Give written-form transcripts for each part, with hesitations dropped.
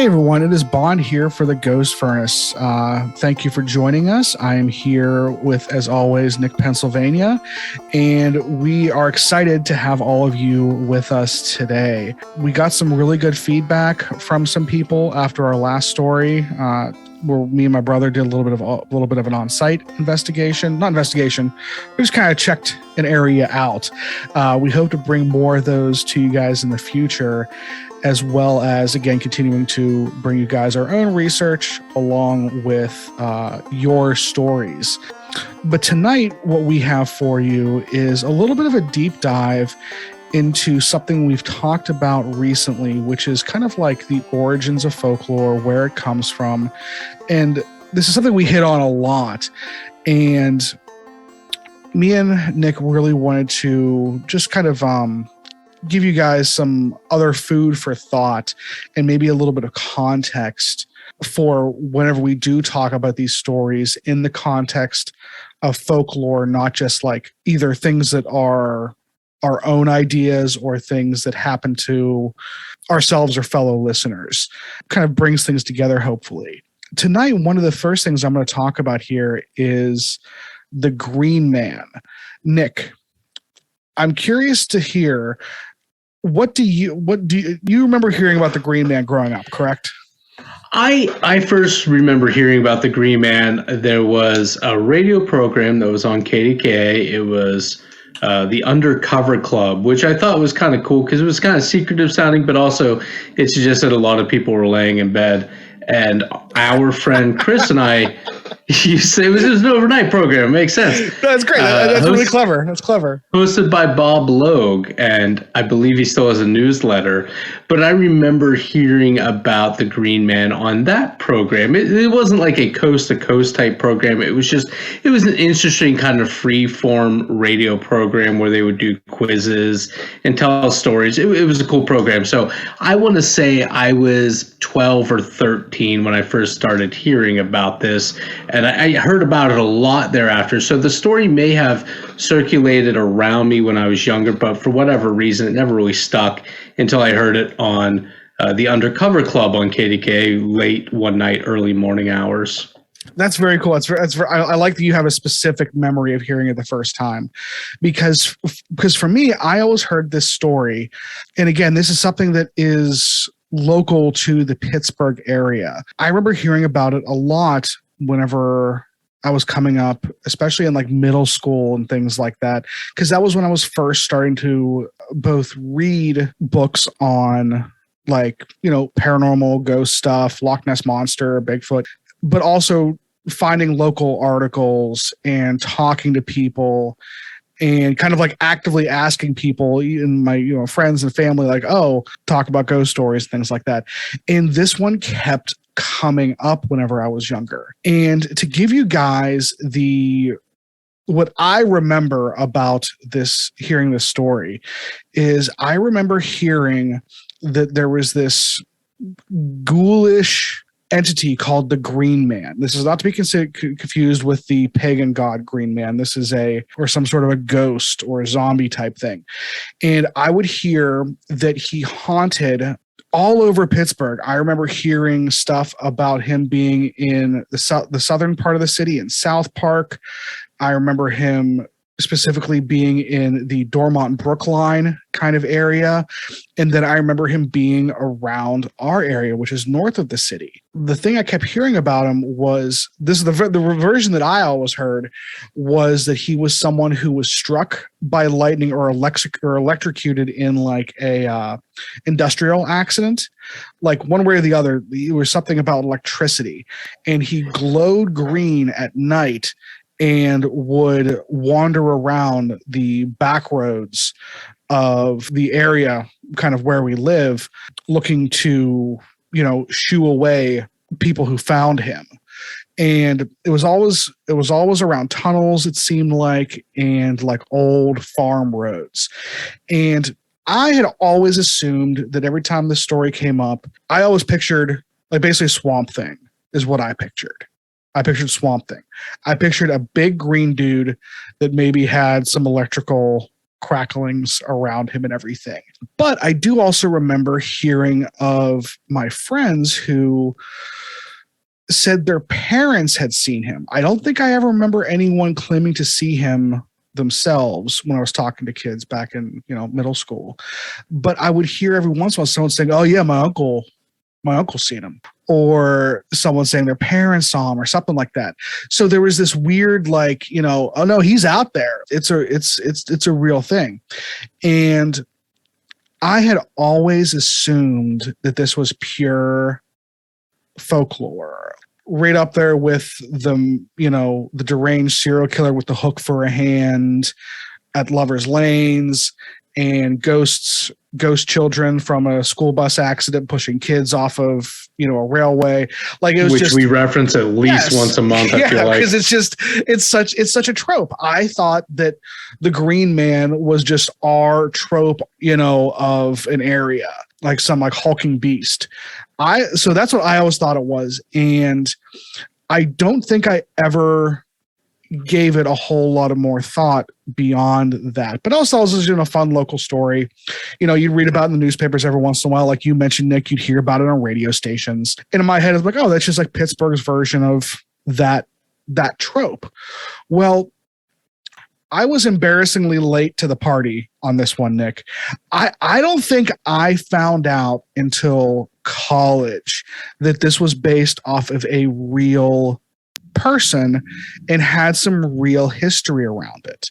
everyone, it is Bond here for the Ghost Furnace. Thank you for joining us. I am here with, as always, Nick, Pennsylvania, and we are excited to have all of you with us today. We got some really good feedback from some people after our last story, where me and my brother did a little bit of an on-site investigation. Not investigation, we just kind of checked an area out. We hope to bring more of those to you guys in the future, as well as, again, continuing to bring you guys our own research along with your stories. But tonight, what we have for you is a little bit of a deep dive into something we've talked about recently, which is kind of like the origins of folklore, where it comes from. And this is something we hit on a lot. And me and Nick really wanted to just kind of give you guys some other food for thought and maybe a little bit of context for whenever we do talk about these stories in the context of folklore, not just like either things that are our own ideas or things that happen to ourselves or fellow listeners. Kind of brings things together, hopefully. Tonight, one of the first things I'm going to talk about here is the Green Man. Nick, I'm curious to hear, do you remember hearing about the Green Man growing up, correct? I first remember hearing about the Green Man. There was a radio program that was on KDKA. It was the Undercover Club, which I thought was kind of cool because it was kind of secretive sounding, but also it suggested a lot of people were laying in bed. And our friend Chris and I, you say it was an overnight program. It makes sense. That's great. That's really clever. That's clever. Hosted by Bob Logue, and I believe he still has a newsletter. But I remember hearing about the Green Man on that program. It wasn't like a coast-to-coast type program. It was an interesting kind of free-form radio program where they would do quizzes and tell stories. It was a cool program. So I want to say I was 12 or 13 when I first started hearing about this, and I heard about it a lot thereafter. So the story may have circulated around me when I was younger, but for whatever reason, it never really stuck until I heard it on the Undercover Club on KDK late one night, early morning hours. That's very cool. I like that you have a specific memory of hearing it the first time, because for me, I always heard this story. And again, this is something that is local to the Pittsburgh area. I remember hearing about it a lot whenever I was coming up, especially in like middle school and things like that, because that was when I was first starting to both read books on like, paranormal ghost stuff, Loch Ness Monster, Bigfoot, but also finding local articles and talking to people and kind of like actively asking people in my friends and family, like, oh, talk about ghost stories, things like that. And this one kept coming up whenever I was younger. And to give you guys what I remember about hearing this story is I remember hearing that there was this ghoulish entity called the Green Man. This is not to be confused with the pagan god Green Man. This is or some sort of a ghost or a zombie type thing. And I would hear that he haunted all over Pittsburgh. I remember hearing stuff about him being in the southern part of the city in South Park. I remember him specifically being in the Dormont Brookline kind of area. And then I remember him being around our area, which is north of the city. The thing I kept hearing about him was, this is the version that I always heard, was that he was someone who was struck by lightning or electrocuted in like a industrial accident, like one way or the other. It was something about electricity, and he glowed green at night and would wander around the back roads of the area, kind of where we live, looking to, shoo away people who found him. And it was always around tunnels, it seemed like, and like old farm roads. And I had always assumed that every time this story came up, I always pictured like basically Swamp Thing is what I pictured. I pictured Swamp Thing. I pictured a big green dude that maybe had some electrical cracklings around him and everything. But I do also remember hearing of my friends who said their parents had seen him. I don't think I ever remember anyone claiming to see him themselves when I was talking to kids back in, middle school. But I would hear every once in a while someone saying, "Oh yeah, my uncle seen him," or someone saying their parents saw him or something like that. So there was this weird, "Oh no, he's out there." It's a real thing. And I had always assumed that this was pure folklore, right up there with the deranged serial killer with the hook for a hand at Lover's Lanes, and ghost children from a school bus accident pushing kids off of a railway. Which we reference at least once a month. I feel like, because it's such a trope. I thought that the Green Man was just our trope, of an area, like some hulking beast. So that's what I always thought it was, and I don't think I ever gave it a whole lot of more thought beyond that. But also, this is a fun local story. You'd read about it in the newspapers every once in a while. Like you mentioned, Nick, you'd hear about it on radio stations. And in my head, it's like, oh, that's just like Pittsburgh's version of that trope. Well, I was embarrassingly late to the party on this one, Nick. I don't think I found out until college that this was based off of a real person and had some real history around it.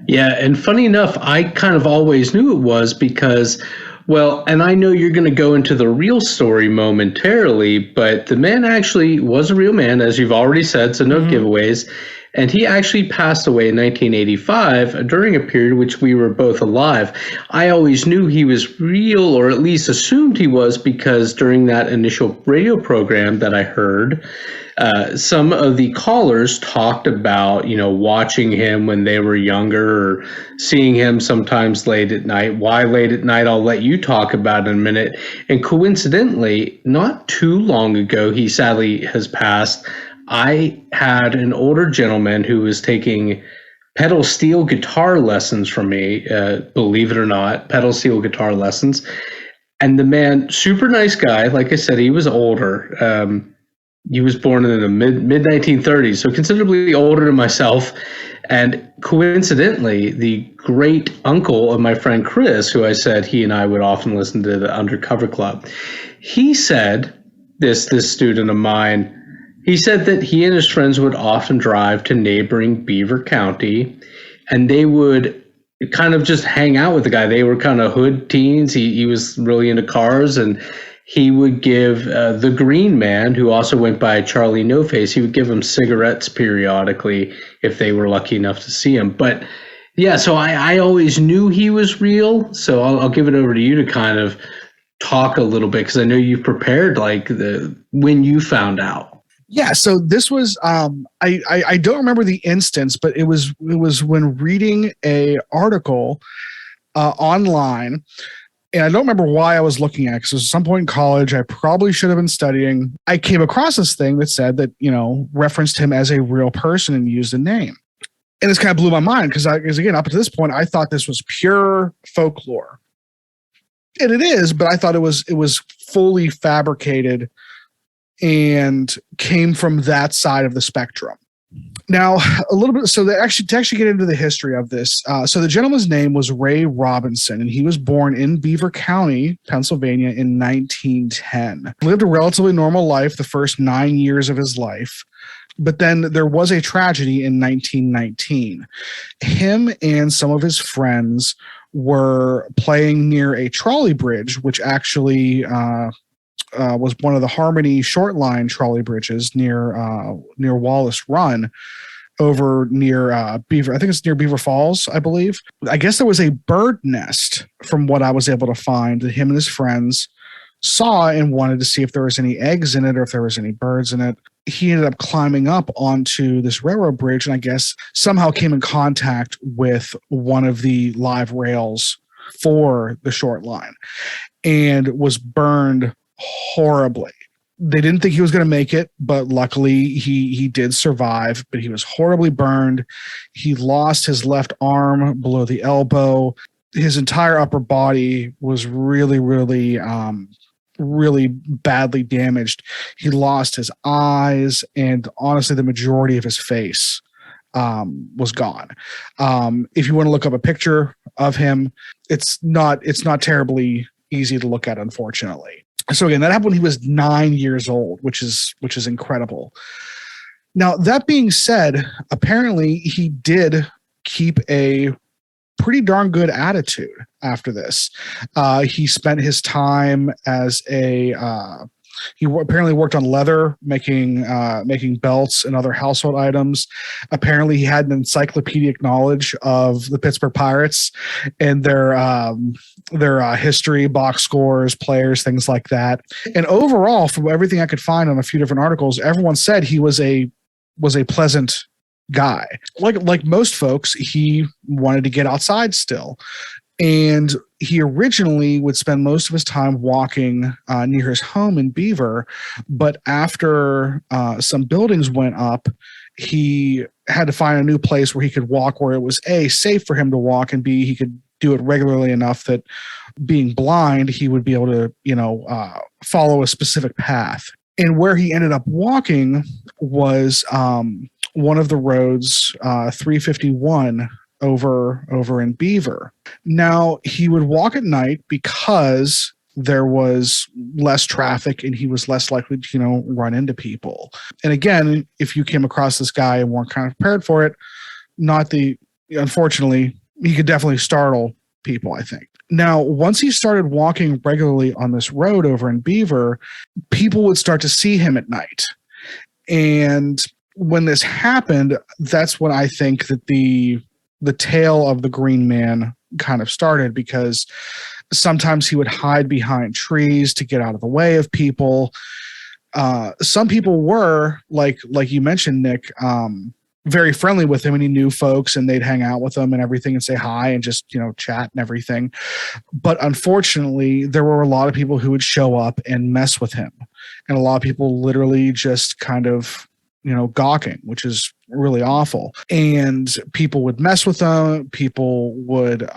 Yeah, and funny enough, I kind of always knew it was because, and I know you're going to go into the real story momentarily, but the man actually was a real man, as you've already said, so no giveaways. And he actually passed away in 1985 during a period which we were both alive. I always knew he was real, or at least assumed he was, because during that initial radio program that I heard, some of the callers talked about, watching him when they were younger, or seeing him sometimes late at night. Why late at night, I'll let you talk about in a minute. And coincidentally, not too long ago, he sadly has passed, I had an older gentleman who was taking pedal steel guitar lessons from me, believe it or not, pedal steel guitar lessons. And the man, super nice guy, like I said, he was older. He was born in the mid 1930s, so considerably older than myself. And coincidentally, the great uncle of my friend Chris, who I said he and I would often listen to the Undercover Club, he said, this student of mine, he said that he and his friends would often drive to neighboring Beaver County, and they would kind of just hang out with the guy. They were kind of hood teens. He was really into cars, and he would give the Green Man, who also went by Charlie No Face, he would give them cigarettes periodically if they were lucky enough to see him. But yeah, so I always knew he was real. So I'll give it over to you to kind of talk a little bit, because I know you've prepared when you found out. Yeah, so this was I don't remember the instance, but it was when reading a article online, and I don't remember why I was looking at it, because at some point in college I probably should have been studying. I came across this thing that said that, referenced him as a real person and used a name. And this kind of blew my mind, because again, up to this point, I thought this was pure folklore. And it is, but I thought it was fully fabricated and came from that side of the spectrum. Now, a little bit, so to actually get into the history of this, so the gentleman's name was Ray Robinson, and he was born in Beaver County, Pennsylvania in 1910. He lived a relatively normal life the first 9 years of his life, but then there was a tragedy in 1919. Him and some of his friends were playing near a trolley bridge, which actually was one of the Harmony short line trolley bridges near Wallace Run, over near Beaver. I think it's near Beaver Falls, I believe. I guess there was a bird nest, from what I was able to find, that him and his friends saw and wanted to see if there was any eggs in it or if there was any birds in it. He ended up climbing up onto this railroad bridge, and I guess somehow came in contact with one of the live rails for the short line and was burned horribly. They didn't think he was going to make it, but luckily he did survive. But he was horribly burned. He lost his left arm below the elbow. His entire upper body was really, really, really badly damaged. He lost his eyes, and honestly, the majority of his face was gone. If you want to look up a picture of him, it's not terribly easy to look at, unfortunately. So again, that happened when he was 9 years old, which is incredible. Now, that being said, apparently he did keep a pretty darn good attitude after this. He spent his time as he apparently worked on leather, making belts and other household items. Apparently, he had an encyclopedic knowledge of the Pittsburgh Pirates and their history, box scores, players, things like that. And overall, from everything I could find on a few different articles, everyone said he was a pleasant guy. Like most folks, he wanted to get outside still. And he originally would spend most of his time walking near his home in Beaver. But after some buildings went up, he had to find a new place where he could walk, where it was A, safe for him to walk, and B, he could do it regularly enough that, being blind, he would be able to, follow a specific path. And where he ended up walking was one of the roads, 351, over in Beaver. Now, he would walk at night because there was less traffic and he was less likely to, run into people. And again, if you came across this guy and weren't kind of prepared for it, unfortunately, he could definitely startle people, I think. Now, once he started walking regularly on this road over in Beaver, people would start to see him at night. And when this happened, that's when I think that the tale of the Green Man kind of started, because sometimes he would hide behind trees to get out of the way of people. Some people were, like you mentioned, Nick, very friendly with him, and he knew folks and they'd hang out with them and everything and say hi and just, chat and everything. But unfortunately, there were a lot of people who would show up and mess with him. And a lot of people literally just kind of, gawking, which is really awful. And people would mess with them. People would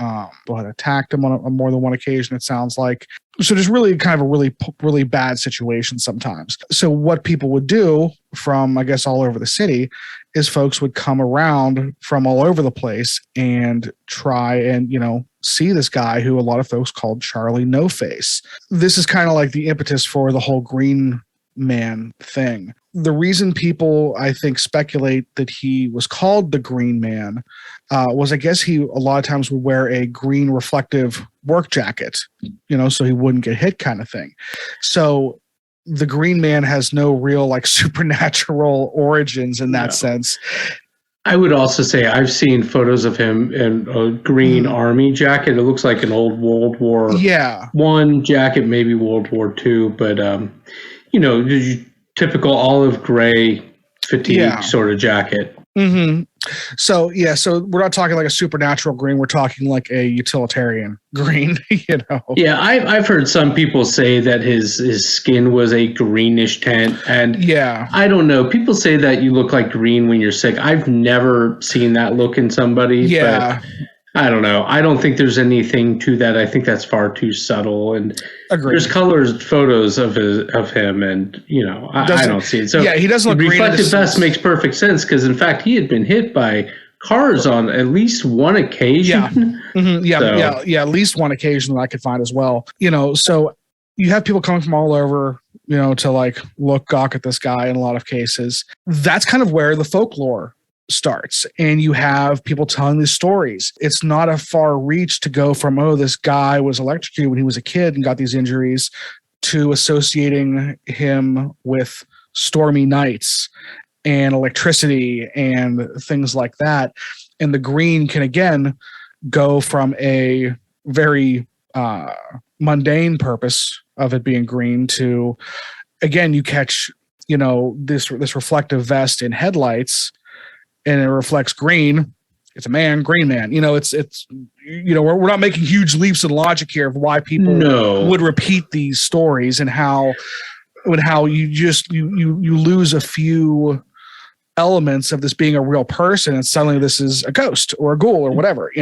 attack them on more than one occasion, it sounds like. So just really kind of a really, really bad situation sometimes. So what people would do from, I guess, all over the city is folks would come around from all over the place and try and, see this guy who a lot of folks called Charlie No Face. This is kind of like the impetus for the whole Green Man thing. The reason people, I think, speculate that he was called the Green Man was, I guess, he a lot of times would wear a green reflective work jacket, so he wouldn't get hit, kind of thing. So the Green Man has no real supernatural origins in that sense. I would also say I've seen photos of him in a green army jacket. It looks like an old World War I jacket, maybe World War II, but typical olive gray fatigue sort of jacket. Mm-hmm. So we're not talking like a supernatural green. We're talking like a utilitarian green, Yeah, I've heard some people say that his skin was a greenish tint, and I don't know. People say that you look like green when you're sick. I've never seen that look in somebody. Yeah. But I don't know. I don't think there's anything to that. I think that's far too subtle. And there's colored photos of him, and I don't see it. So he doesn't look green. Reflective vest makes perfect sense, because in fact he had been hit by cars on at least one occasion. Yeah, mm-hmm. At least one occasion that I could find as well. So you have people coming from all over, to gawk at this guy in a lot of cases. That's kind of where the folklore starts, and you have people telling these stories. It's not a far reach to go from, this guy was electrocuted when he was a kid and got these injuries, to associating him with stormy nights and electricity and things like that. And the green can again go from a very mundane purpose of it being green to, again, you catch this reflective vest in headlights and it reflects green. It's a man, Green Man. We're not making huge leaps in logic here of why people would repeat these stories and how with how you lose a few elements of this being a real person, and suddenly this is a ghost or a ghoul or whatever,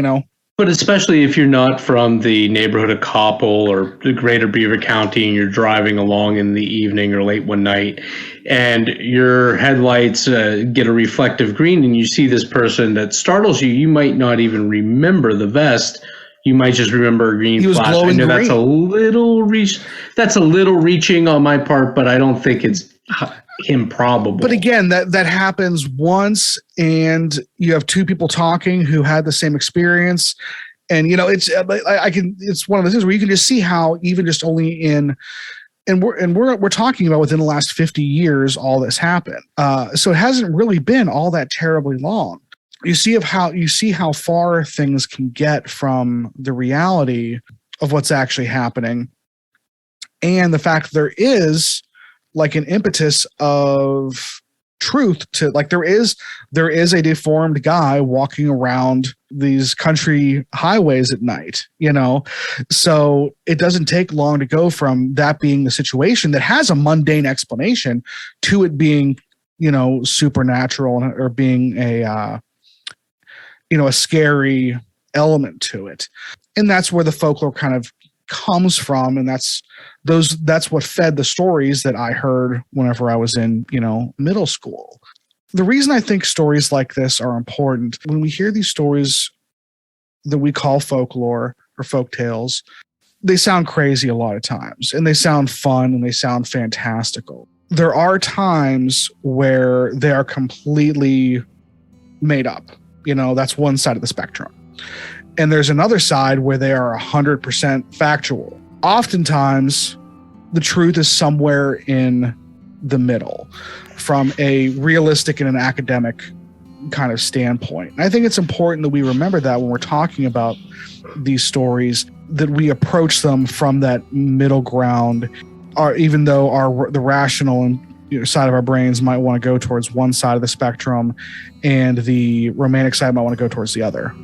But especially if you're not from the neighborhood of Coppell or the greater Beaver County and you're driving along in the evening or late one night and your headlights get a reflective green and you see this person that startles you, you might not even remember the vest. You might just remember a green flash. I know that's a little reaching on my part, but I don't think it's improbable. But again, that happens once, and you have two people talking who had the same experience, and it's one of those things where you can just see how even just only we're talking about within the last 50 years all this happened. So it hasn't really been all that terribly long. You see how far things can get from the reality of what's actually happening, and the fact that there is like an impetus of truth to, like, there is a deformed guy walking around these country highways at night, so it doesn't take long to go from that being the situation that has a mundane explanation to it being, supernatural or being a scary element to it. And that's where the folklore kind of comes from, and that's what fed the stories that I heard whenever I was in middle school. The reason I think stories like this are important, when we hear these stories that we call folklore or folk tales, they sound crazy a lot of times, and they sound fun, and they sound fantastical. There are times where they are completely made up. That's one side of the spectrum. And there's another side where they are 100% factual. Oftentimes, the truth is somewhere in the middle from a realistic and an academic kind of standpoint. And I think it's important that we remember that when we're talking about these stories, that we approach them from that middle ground, even though the rational and side of our brains might want to go towards one side of the spectrum and the romantic side might want to go towards the other.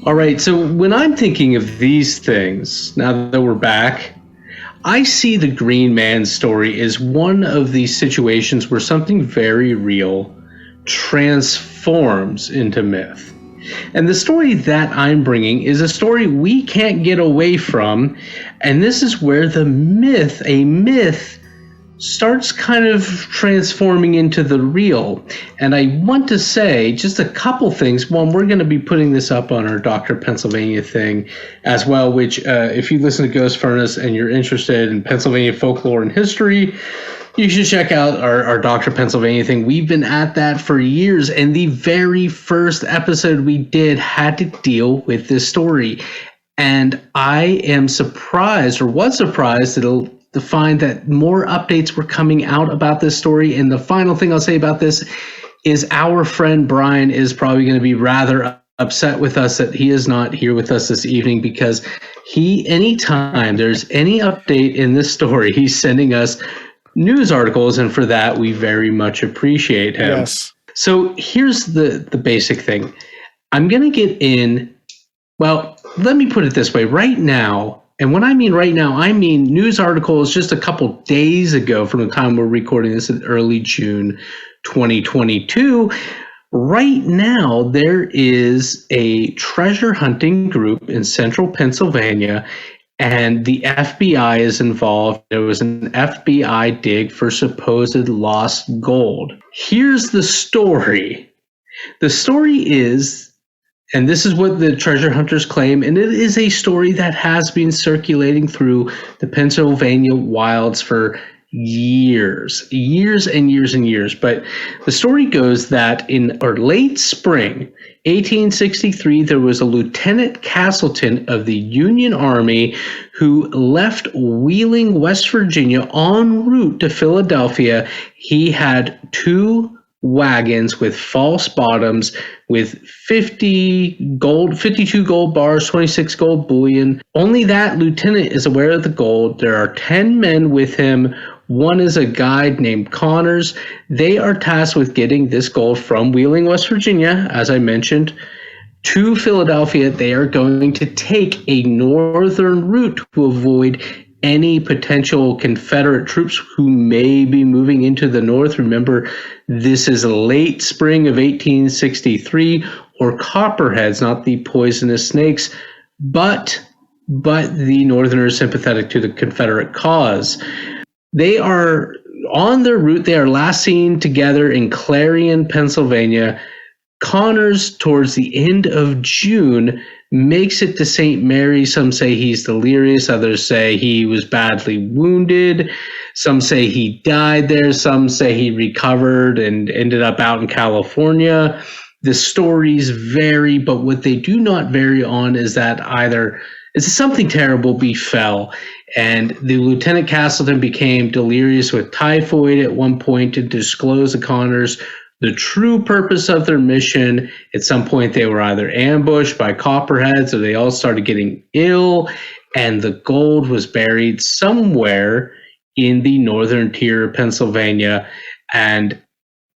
All right, so when I'm thinking of these things, now that we're back, I see the Green Man story as one of these situations where something very real transforms into myth. And the story that I'm bringing is a story we can't get away from, and this is where a myth, starts kind of transforming into the real. And I want to say just a couple things. One, we're going to be putting this up on our Dr. Pennsylvania thing as well, which if you listen to Ghost Furnace and you're interested in Pennsylvania folklore and history, you should check out our Dr. Pennsylvania thing. We've been at that for years, and the very first episode we did had to deal with this story. And I am surprised to find that more updates were coming out about this story. And the final thing I'll say about this is our friend Brian is probably going to be rather upset with us that he is not here with us this evening, because anytime there's any update in this story, he's sending us news articles, and for that we very much appreciate him. Yes. So here's the basic thing. I'm going to get in, well, let me put it this way. Right now, and when I mean right now, I mean news articles just a couple days ago from the time we're recording this in early June 2022. Right now, there is a treasure hunting group in central Pennsylvania, and the FBI is involved. There was an FBI dig for supposed lost gold. Here's the story. The story is, and this is what the treasure hunters claim, and it is a story that has been circulating through the Pennsylvania wilds for years and years. But the story goes that in late spring 1863, there was a Lieutenant Castleton of the Union Army who left Wheeling, West Virginia, en route to Philadelphia. He had 2 wagons with false bottoms with 52 gold bars, 26 gold bullion. Only that lieutenant is aware of the gold. There are 10 men with him. One is a guide named Connors. They are tasked with getting this gold from Wheeling, West Virginia, as I mentioned, to Philadelphia. They are going to take a northern route to avoid any potential Confederate troops who may be moving into the north. Remember, this is late spring of 1863, or copperheads, not the poisonous snakes, but the Northerners sympathetic to the Confederate cause. They are on their route. They are last seen together in Clarion, Pennsylvania. Connors, towards the end of June, makes it to St. Mary. Some say he's delirious. Others say he was badly wounded. Some say he died there. Some say he recovered and ended up out in California. The stories vary, but what they do not vary on is that either something terrible befell, and the Lieutenant Castleton became delirious with typhoid at one point to disclose to Connors the true purpose of their mission. At some point, they were either ambushed by copperheads or they all started getting ill, and the gold was buried somewhere in the northern tier of Pennsylvania. And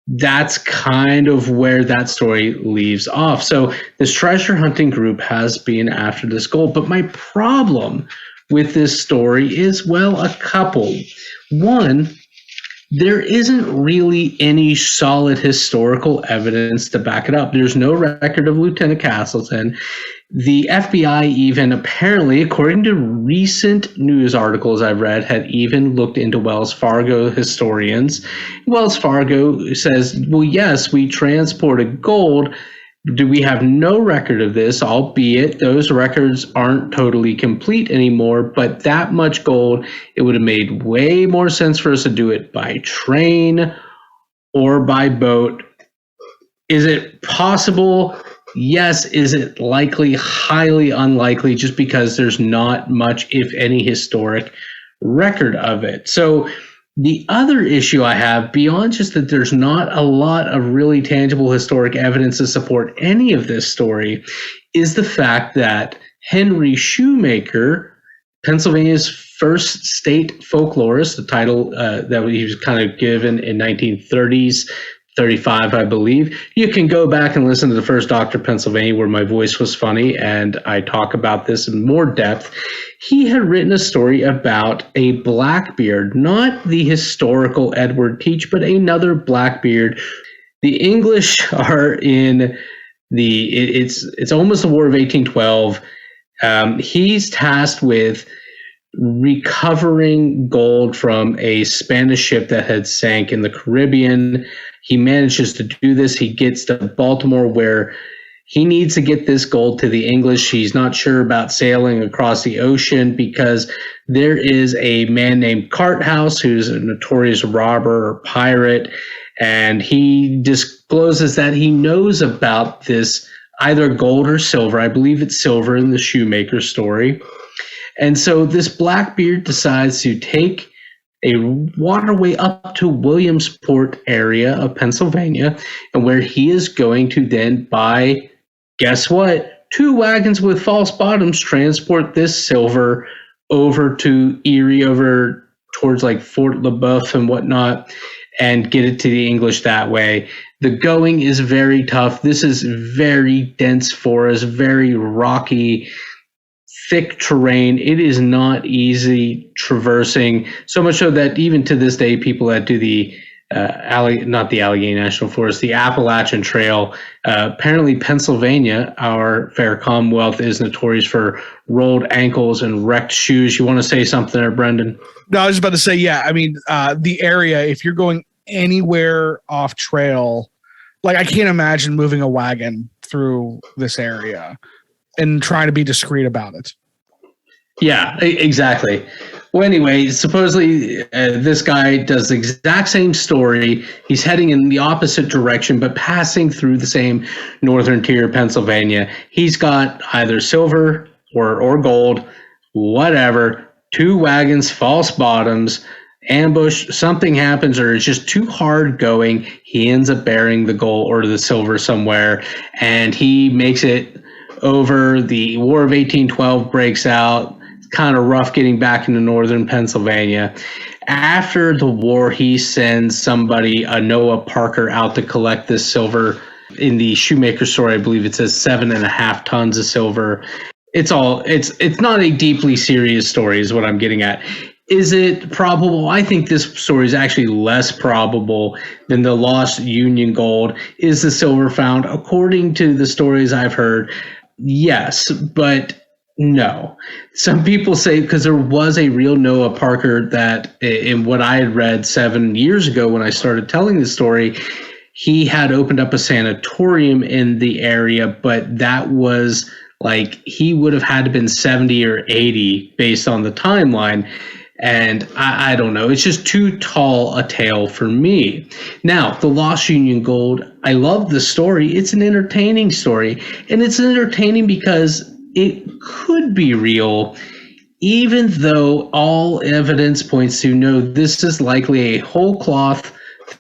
that's kind of where that story leaves off. So this treasure hunting group has been after this gold. But my problem with this story is, well, a couple. One, there isn't really any solid historical evidence to back it up. There's no record of Lieutenant Castleton. The FBI even apparently, according to recent news articles I've read, had even looked into Wells Fargo historians. Wells Fargo says, well, yes, we transported gold. Do we have no record of this, albeit those records aren't totally complete anymore, but that much gold, it would have made way more sense for us to do it by train or by boat. Is it possible? Yes. Is it likely? Highly unlikely, just because there's not much, if any, historic record of it. So the other issue I have, beyond just that there's not a lot of really tangible historic evidence to support any of this story, is the fact that Henry Shoemaker, Pennsylvania's first state folklorist, the title that he was kind of given in 1930s, 35, I believe. You can go back and listen to the first Dr. Pennsylvania, where my voice was funny, and I talk about this in more depth. He had written a story about a Blackbeard, not the historical Edward Teach, but another Blackbeard. The English are in it's almost the War of 1812. He's tasked with recovering gold from a Spanish ship that had sank in the Caribbean. He manages to do this. He gets to Baltimore, where he needs to get this gold to the English. He's not sure about sailing across the ocean because there is a man named Carthouse who's a notorious robber or pirate, and he discloses that he knows about this, either gold or silver. I believe it's silver in the Shoemaker story. And so this Blackbeard decides to take a waterway up to Williamsport area of Pennsylvania, and where he is going to then buy, guess what, 2 wagons with false bottoms, transport this silver over to Erie, over towards like Fort LeBeouf and whatnot, and get it to the English that way. The going is very tough. This is very dense forest, very rocky, thick terrain. It is not easy traversing, so much so that even to this day, people that do the not the Allegheny National Forest, the Appalachian Trail, apparently Pennsylvania, our fair Commonwealth, is notorious for rolled ankles and wrecked shoes. You want to say something there, Brendan? No, I was about to say, yeah. I mean, the area, if you're going anywhere off trail, like I can't imagine moving a wagon through this area and trying to be discreet about it. Yeah, exactly. Well, anyway, supposedly this guy does the exact same story. He's heading in the opposite direction, but passing through the same northern tier of Pennsylvania. He's got either silver or gold, whatever, 2 wagons, false bottoms, ambush, something happens, or it's just too hard going. He ends up burying the gold or the silver somewhere, and he makes it over. The War of 1812 breaks out. It's kind of rough getting back into northern Pennsylvania. After the war, he sends somebody, Noah Parker, out to collect this silver. In the Shoemaker story, I believe it says 7.5 tons of silver. It's not a deeply serious story, is what I'm getting at. Is it probable? I think this story is actually less probable than the lost Union gold. Is the silver found? According to the stories I've heard, yes, but no. Some people say, because there was a real Noah Parker that, in what I had read 7 years ago when I started telling the story, he had opened up a sanatorium in the area, but that was like, he would have had to have been 70 or 80 based on the timeline. And I don't know. It's just too tall a tale for me. Now, the Lost Union Gold, I love the story. It's an entertaining story. And it's entertaining because it could be real, even though all evidence points to no, this is likely a whole cloth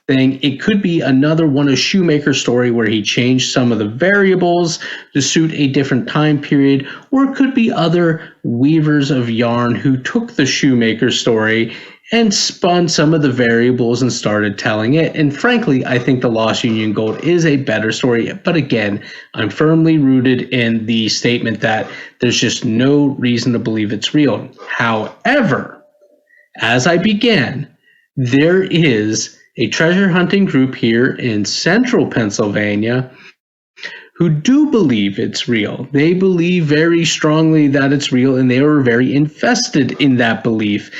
thing. It could be another one of Shoemaker's story where he changed some of the variables to suit a different time period, or it could be other weavers of yarn who took the Shoemaker story and spun some of the variables and started telling it. And frankly, I think the Lost Union Gold is a better story. But again, I'm firmly rooted in the statement that there's just no reason to believe it's real. However, as I began, there is a treasure hunting group here in central Pennsylvania who do believe it's real. They believe very strongly that it's real, and they are very invested in that belief.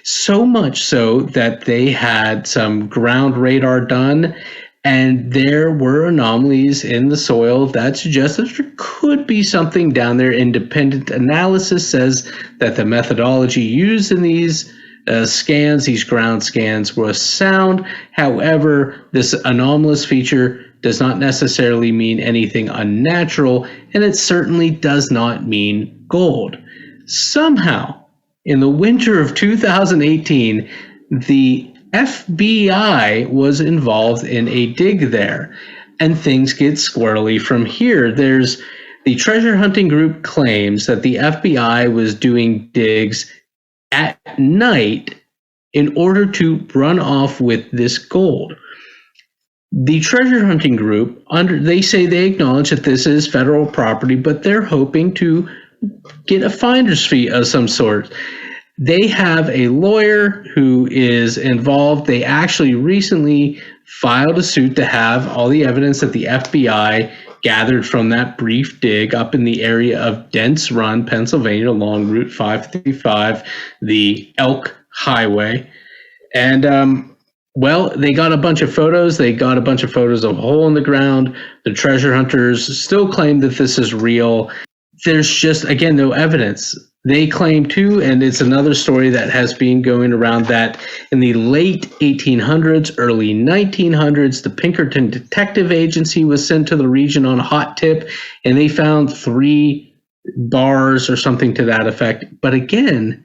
So much so that they had some ground radar done, and there were anomalies in the soil that suggest that there could be something down there. Independent analysis says that the methodology used in these these ground scans, was sound. However, this anomalous feature does not necessarily mean anything unnatural, and it certainly does not mean gold. Somehow, in the winter of 2018, the FBI was involved in a dig there, and things get squirrely from here. There's the treasure hunting group claims that the FBI was doing digs at night in order to run off with this gold. The treasure hunting group, they say they acknowledge that this is federal property, but they're hoping to get a finder's fee of some sort. They have a lawyer who is involved. They actually recently filed a suit to have all the evidence that the FBI gathered from that brief dig up in the area of Dents Run, Pennsylvania, along Route 555, the Elk Highway. And, well, they got a bunch of photos. They got a bunch of photos of a hole in the ground. The treasure hunters still claim that this is real. There's just, again, no evidence. They claim too, and it's another story that has been going around, that in the late 1800s, early 1900s, the Pinkerton Detective Agency was sent to the region on a hot tip, and they found 3 bars or something to that effect. But again,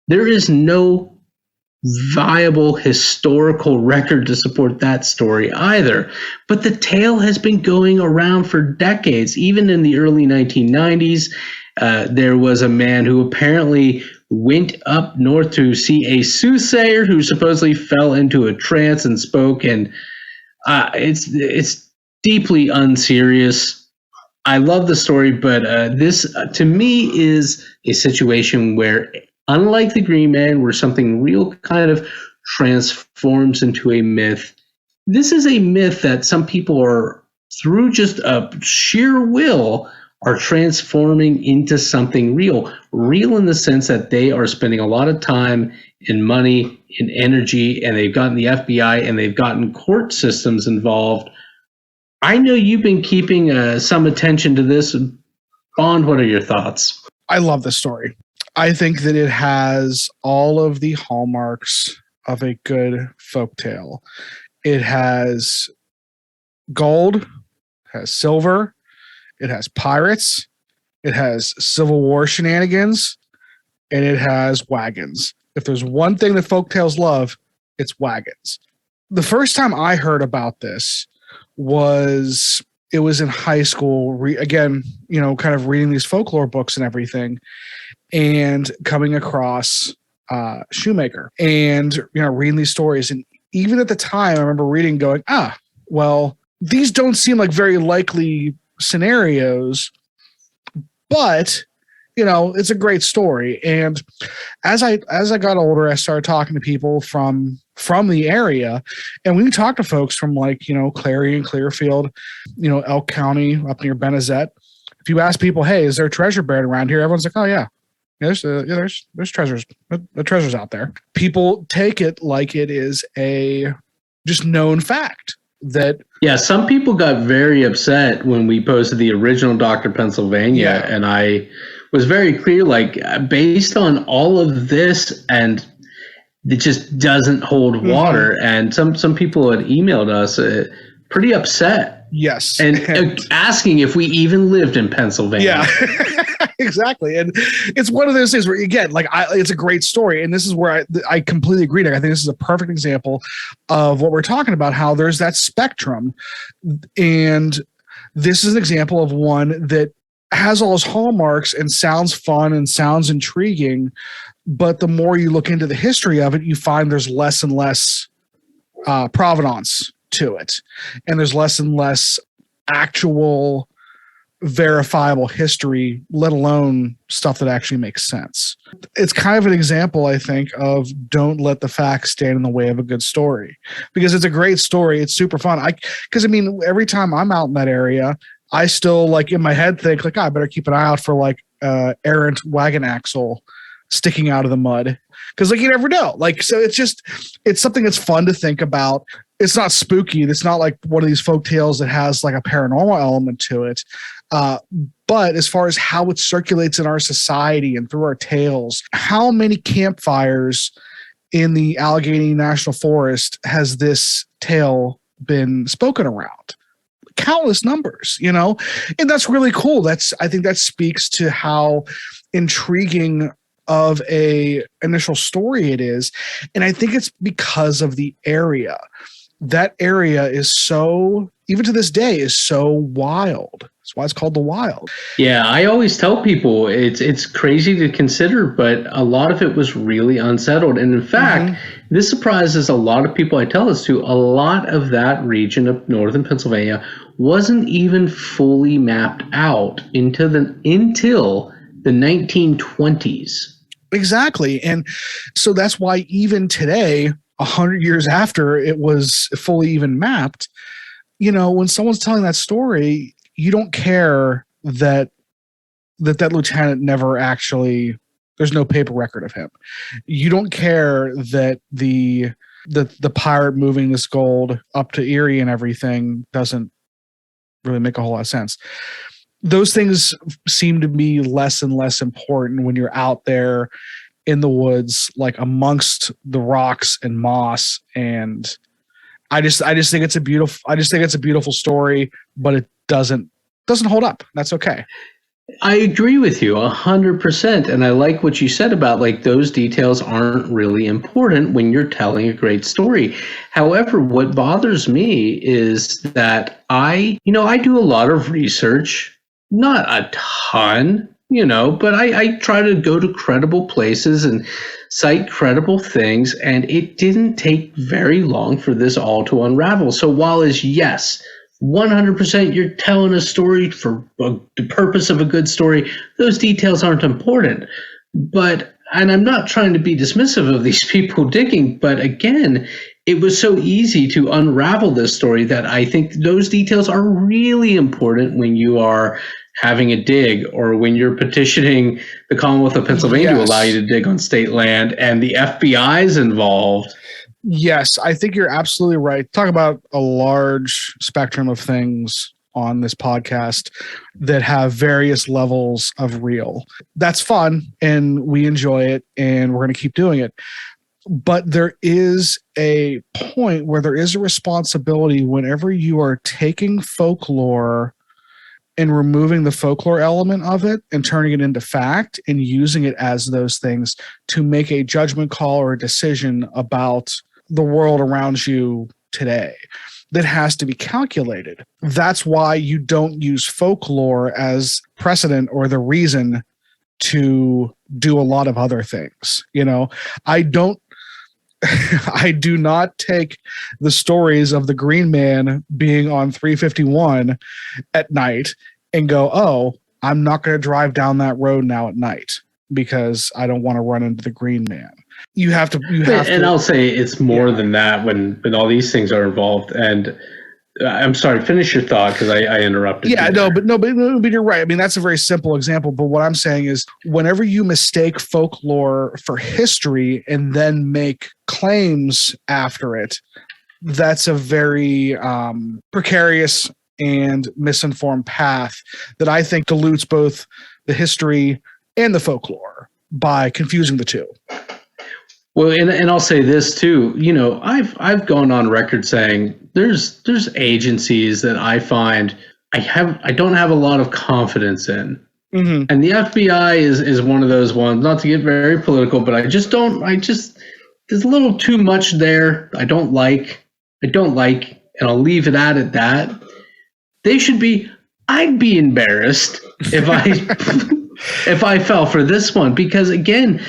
there is no viable historical record to support that story either. But the tale has been going around for decades. Even in the early 1990s, there was a man who apparently went up north to see a soothsayer who supposedly fell into a trance and spoke. And it's deeply unserious. I love the story, but this, to me, is a situation where, unlike the Green Man, where something real kind of transforms into a myth, this is a myth that some people are, through just a sheer will, are transforming into something real. Real in the sense that they are spending a lot of time and money and energy, and they've gotten the FBI and they've gotten court systems involved. I know you've been keeping some attention to this. Bond, what are your thoughts? I love this story. I think that it has all of the hallmarks of a good folktale. It has gold, it has silver, it has pirates, it has Civil War shenanigans, and it has wagons. If there's one thing that folktales love, it's wagons. The first time I heard about this was in high school. Again, kind of reading these folklore books and everything, and coming across Shoemaker, and reading these stories. And even at the time, I remember reading, going, well, these don't seem like very likely scenarios, but it's a great story. And as I got older, I started talking to people from the area, and when you talk to folks from Clary and Clearfield, Elk County up near Benezet, if you ask people, hey, is there a treasure buried around here? Everyone's like, oh yeah. There's treasures. The treasures out there. People take it like it is a just known fact that. Yeah, some people got very upset when we posted the original Dr. Pennsylvania, and I was very clear, based on all of this, and it just doesn't hold water. And some people had emailed us pretty upset. Yes, and asking if we even lived in Pennsylvania. Yeah. Exactly. And it's one of those things where, again, it's a great story. And this is where I completely agree. I think this is a perfect example of what we're talking about, how there's that spectrum. And this is an example of one that has all its hallmarks and sounds fun and sounds intriguing. But the more you look into the history of it, you find there's less and less provenance to it. And there's less and less actual verifiable history, let alone stuff that actually makes sense. It's kind of an example, I think, of don't let the facts stand in the way of a good story, because it's a great story. It's super fun. Because every time I'm out in that area, I still in my head think I better keep an eye out for errant wagon axle sticking out of the mud, because you never know. So it's something that's fun to think about. It's not spooky. It's not like one of these folk tales that has a paranormal element to it. But as far as how it circulates in our society and through our tales, how many campfires in the Allegheny National Forest has this tale been spoken around? Countless numbers, and that's really cool. I think that speaks to how intriguing of a initial story it is. And I think it's because of the area. That area is so, even to this day, is so wild. That's why it's called the Wild. Yeah, I always tell people it's crazy to consider, but a lot of it was really unsettled. And in fact, this surprises a lot of people I tell this to. A lot of that region of northern Pennsylvania wasn't even fully mapped out until the 1920s. Exactly. And so that's why even today, 100 years after it was fully even mapped, when someone's telling that story, you don't care that lieutenant never actually, there's no paper record of him. You don't care that the pirate moving this gold up to Erie and everything doesn't really make a whole lot of sense. Those things seem to be less and less important when you're out there in the woods, amongst the rocks and moss. And I just think it's a beautiful story, but it doesn't hold up. That's okay. I agree with you 100%. And I like what you said about those details aren't really important when you're telling a great story. However, what bothers me is that I do a lot of research, not a ton, but I try to go to credible places and cite credible things. And it didn't take very long for this all to unravel. So while yes, 100% you're telling a story for the purpose of a good story, those details aren't important. And I'm not trying to be dismissive of these people digging, but again, it was so easy to unravel this story that I think those details are really important when you are having a dig, or when you're petitioning the Commonwealth of Pennsylvania to allow you to dig on state land and the FBI is involved. Yes, I think you're absolutely right. Talk about a large spectrum of things on this podcast that have various levels of real. That's fun, and we enjoy it, and we're going to keep doing it. But there is a point where there is a responsibility whenever you are taking folklore and removing the folklore element of it and turning it into fact and using it as those things to make a judgment call or a decision about the world around you today that has to be calculated. That's why you don't use folklore as precedent or the reason to do a lot of other things. I don't I do not take the stories of the Green Man being on 351 at night and go, oh, I'm not going to drive down that road now at night because I don't want to run into the Green Man. You have to. And I'll say it's more than that when all these things are involved. And I'm sorry, finish your thought because I interrupted. Yeah, but you're right. I mean, that's a very simple example. But what I'm saying is, whenever you mistake folklore for history and then make claims after it, that's a very precarious and misinformed path that I think dilutes both the history and the folklore by confusing the two. Well, and I'll say this too. I've gone on record saying there's agencies that I find I don't have a lot of confidence in, and the FBI is one of those ones. Not to get very political, but there's a little too much there. I don't like, and I'll leave it at that. They should be. I'd be embarrassed if I fell for this one, because again,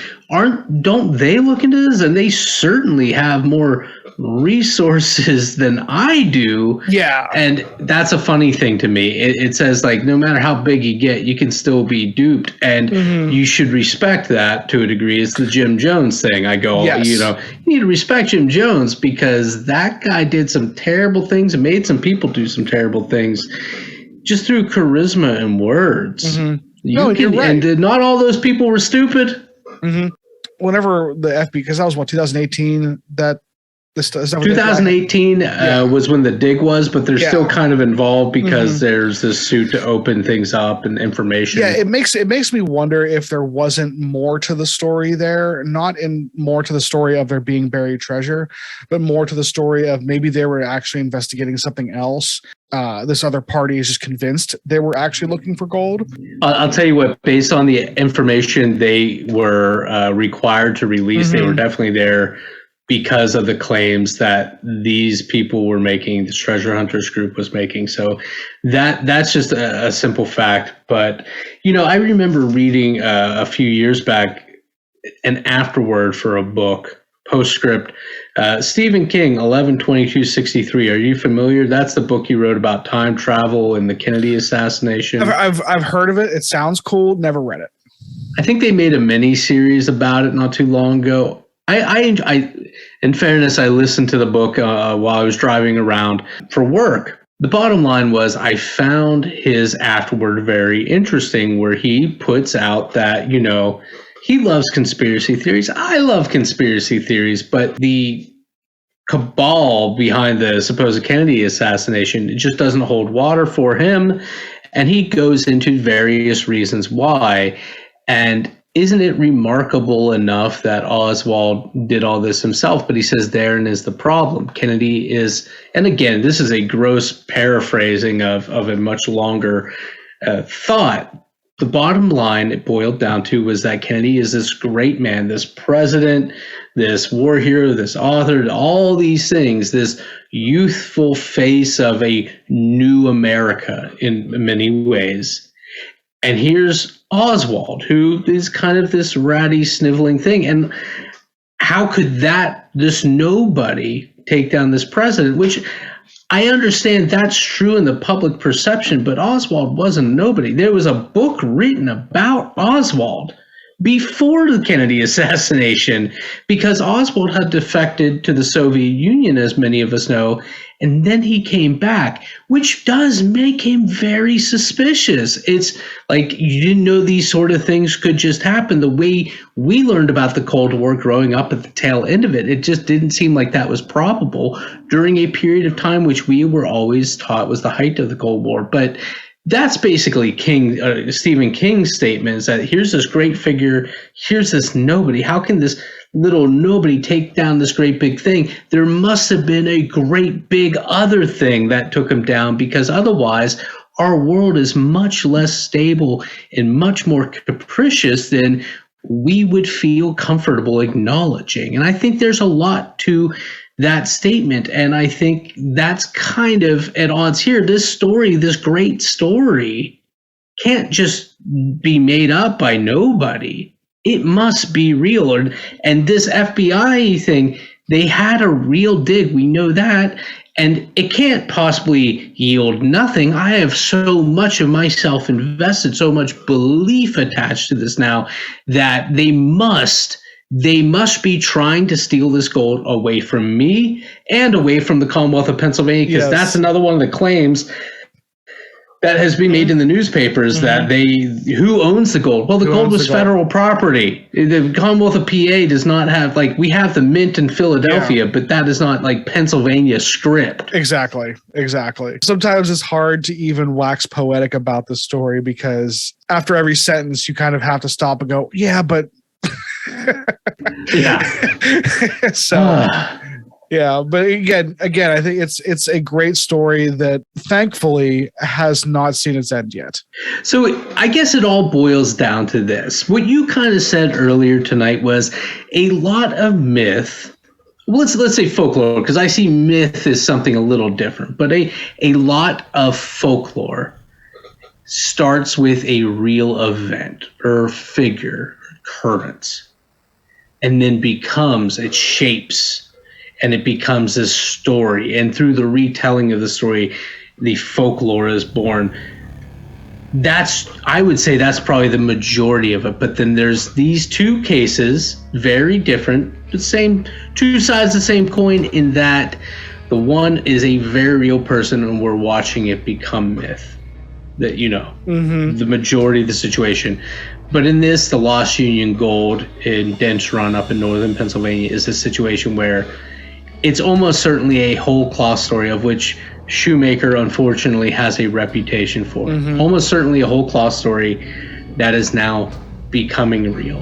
don't they look into this, and they certainly have more resources than I do. Yeah. And that's a funny thing to me. It says, like, no matter how big you get, you can still be duped, and you should respect that to a degree. It's the Jim Jones thing. I go, yes. You need to respect Jim Jones because that guy did some terrible things and made some people do some terrible things just through charisma and words. You're right. And not all those people were stupid. Whenever the FBI, because that was 2018, that this 2018 was when the dig was, but they're still kind of involved because there's this suit to open things up and information. Yeah, it makes me wonder if there wasn't more to the story there, not in more to the story of there being buried treasure, but more to the story of maybe they were actually investigating something else. This other party is just convinced they were actually looking for gold. I'll tell you what, based on the information they were required to release, they were definitely there because of the claims that these people were making, this treasure hunters group was making. So that's just a simple fact. But, I remember reading a few years back an afterword for a book, postscript, Stephen King, 11/22/63. Are you familiar? That's the book he wrote about time travel and the Kennedy assassination. I've heard of it. It sounds cool. Never read it. I think they made a mini series about it not too long ago. I in fairness, I listened to the book while I was driving around for work. The bottom line was I found his afterword very interesting, where he puts out that, he loves conspiracy theories. I love conspiracy theories, but the cabal behind the supposed Kennedy assassination, it just doesn't hold water for him. And he goes into various reasons why. And isn't it remarkable enough that Oswald did all this himself? But he says therein is the problem. Kennedy is, and again, this is a gross paraphrasing of a much longer thought. The bottom line it boiled down to was that Kennedy is this great man, this president, this war hero, this author, all these things, this youthful face of a new America in many ways. And here's Oswald, who is kind of this ratty, sniveling thing. And how could this nobody take down this president, which I understand that's true in the public perception, but Oswald wasn't nobody. There was a book written about Oswald before the Kennedy assassination because Oswald had defected to the Soviet Union, as many of us know, and then he came back, which does make him very suspicious. It's like you didn't know these sort of things could just happen. The way we learned about the Cold War growing up at the tail end of it, it just didn't seem like that was probable during a period of time which we were always taught was the height of the Cold War. But that's basically Stephen King's statement, is that here's this great figure, here's this nobody. How can this little nobody take down this great big thing? There must have been a great big other thing that took him down, because otherwise our world is much less stable and much more capricious than we would feel comfortable acknowledging. And I think there's a lot to that statement. And I think that's kind of at odds here. This story, this great story, can't just be made up by nobody. It must be real. And this FBI thing, they had a real dig. We know that. And it can't possibly yield nothing. I have so much of myself invested, so much belief attached to this now, that they must be trying to steal this gold away from me and away from the Commonwealth of Pennsylvania, because that's another one of the claims that has been made in the newspapers, that who owns the gold? Well, the gold was federal property. The Commonwealth of PA does not have, like, we have the mint in Philadelphia, but that is not like Pennsylvania Strip. Exactly. Sometimes it's hard to even wax poetic about the story, because after every sentence you kind of have to stop and go, yeah, but so yeah, but again, I think it's a great story that thankfully has not seen its end yet. So I guess it all boils down to this. What you kind of said earlier tonight was a lot of myth. Well, let's say folklore, because I see myth as something a little different. But a lot of folklore starts with a real event or figure, occurrence, and then it shapes. And it becomes this story. And through the retelling of the story, the folklore is born. I would say that's probably the majority of it. But then there's these two cases, very different, but two sides of the same coin, in that the one is a very real person and we're watching it become myth. That, the majority of the situation. But in this, the Lost Union Gold in Dents Run up in northern Pennsylvania is a situation where it's almost certainly a whole cloth story, of which Shoemaker unfortunately has a reputation for. Almost certainly a whole cloth story that is now becoming real.